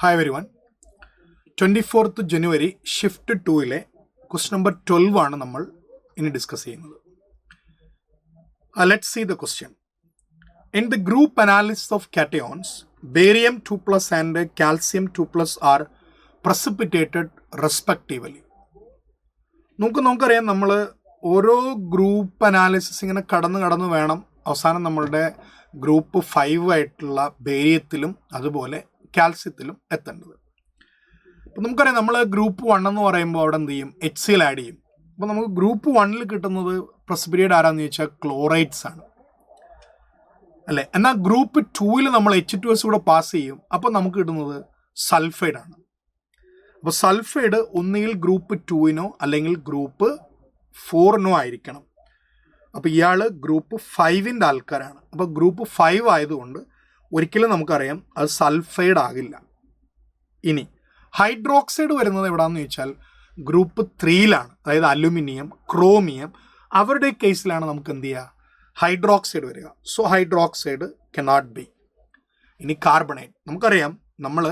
Hi everyone. 24th January shift 2 question number 12 ആണ് നമ്മൾ ഇനി ഡിസ്കസ് ചെയ്യുന്നത്. Let's see the question. In the group analysis of cations, barium 2+ and calcium 2+ are precipitated respectively. നമുക്കറിയാം, നമ്മൾ ഓരോ group analysis ഇങ്ങനെ കടന്ന് വേണം അവസാനം നമ്മളുടെ ഗ്രൂപ്പ് 5 ആയിട്ടുള്ള ബേരിയത്തിലും അതുപോലെ കാൽസ്യത്തിലും എത്തേണ്ടത്. അപ്പം നമുക്കറിയാം, നമ്മൾ ഗ്രൂപ്പ് 1 എന്ന് പറയുമ്പോൾ അവിടെ എന്ത് ചെയ്യും, HCl ആഡ് ചെയ്യും. അപ്പോൾ നമുക്ക് ഗ്രൂപ്പ് 1 കിട്ടുന്നത് പ്രസിപ്പിറ്റേറ്റ് ആരാന്ന് ചോദിച്ചാൽ ക്ലോറൈഡ്സ് ആണ് അല്ലേ. എന്നാൽ ഗ്രൂപ്പ് 2 നമ്മൾ H2S കൂടെ പാസ് ചെയ്യും, അപ്പോൾ നമുക്ക് കിട്ടുന്നത് സൾഫൈഡ് ആണ്. അപ്പോൾ സൾഫൈഡ് ഒന്നുകിൽ ഗ്രൂപ്പ് 2 അല്ലെങ്കിൽ ഗ്രൂപ്പ് 4 ആയിരിക്കണം. അപ്പോൾ ഇയാൾ ഗ്രൂപ്പ് 5 ആൾക്കാരാണ്. അപ്പോൾ ഗ്രൂപ്പ് 5 ആയതുകൊണ്ട് ഒരിക്കലും നമുക്കറിയാം അത് സൾഫൈഡ് ആകില്ല. ഇനി ഹൈഡ്രോക്സൈഡ് വരുന്നത് എവിടെയാണെന്ന് ചോദിച്ചാൽ ഗ്രൂപ്പ് 3 അതായത് അലുമിനിയം, ക്രോമിയം, അവരുടെ കേസിലാണ് നമുക്ക് എന്ത് ചെയ്യുക, ഹൈഡ്രോക്സൈഡ് വരിക. So hydroxide cannot be. ഇനി കാർബണേറ്റ്, നമുക്കറിയാം നമ്മൾ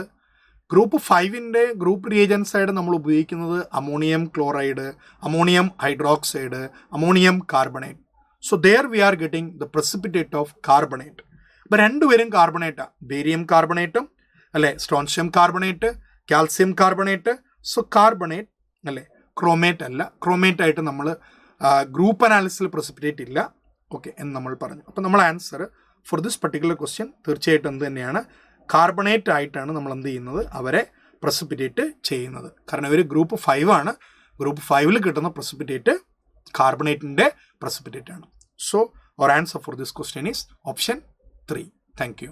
ഗ്രൂപ്പ് 5 ഗ്രൂപ്പ് റിയേജൻസ് ആയിട്ട് നമ്മൾ ഉപയോഗിക്കുന്നത് ammonium chloride, ammonium hydroxide, ammonium carbonate. So there we are getting the precipitate of carbonate. അപ്പോൾ രണ്ടുപേരും കാർബണേറ്റാണ്, ബേരിയം കാർബണേറ്റും അല്ലേ, strontium carbonate, calcium carbonate. So carbonate അല്ലേ, ക്രോമേറ്റ് അല്ല. ക്രോമേറ്റ് ആയിട്ട് നമ്മൾ ഗ്രൂപ്പ് അനാലിസിസിൽ പ്രസിപ്പിറ്റേറ്റ് ഇല്ല, ഓക്കെ എന്ന് നമ്മൾ പറഞ്ഞു. അപ്പോൾ നമ്മൾ answer for this particular question തീർച്ചയായിട്ടും എന്ത് തന്നെയാണ്, കാർബണേറ്റ് ആയിട്ടാണ് നമ്മൾ എന്ത് ചെയ്യുന്നത്, അവരെ പ്രസിപ്പിറ്റേറ്റ് ചെയ്യുന്നത്. കാരണം ഇവർ ഗ്രൂപ്പ് 5 ആണ്. ഗ്രൂപ്പ് 5 കിട്ടുന്ന പ്രസിപ്പിറ്റേറ്റ് കാർബണേറ്റിൻ്റെ പ്രസിപ്പിറ്റേറ്റ് ആണ്. So our answer for this question is option 3. Thank U.